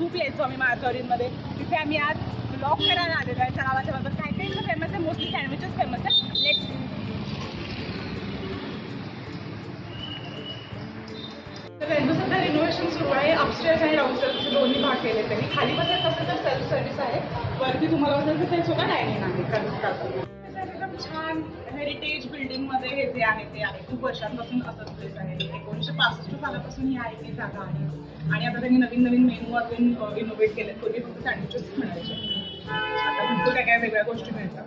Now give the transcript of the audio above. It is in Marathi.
खूप यायचो आम्ही माथोरीमध्ये. तिथे आम्ही आज ब्लॉग करायला आलेलो आहे. चला माझ्याबरोबर काय काय इथं फेमस आहे. मोस्टली सँडविचेस फेमस आहे. लेट्स सध्या रिनोव्हेशन सुरू आहे. अपस्टेअर्स आणि डाऊनस्टेअर्स दोन्ही भाग केले त्यांनी. खाली बसायचं असेल तर सेल्फ सर्व्हिस आहे. वरती तुम्हाला बसायचं ते सुद्धा डायनिंग आहे. एकदम छान हेरिटेज बिल्डिंगमध्ये हे जे आहे ते आहे. खूप वर्षांपासून असंच प्लेस आहे. 1965 सालापासून ही आहे ती जागा आहे. आणि आता त्यांनी नवीन नवीन मेनू अजून इनोव्हेट केले. पूर्वी फक्त सँडविचेस मिळायचे. आता भरपूर काय काय वेगळ्या गोष्टी मिळतात.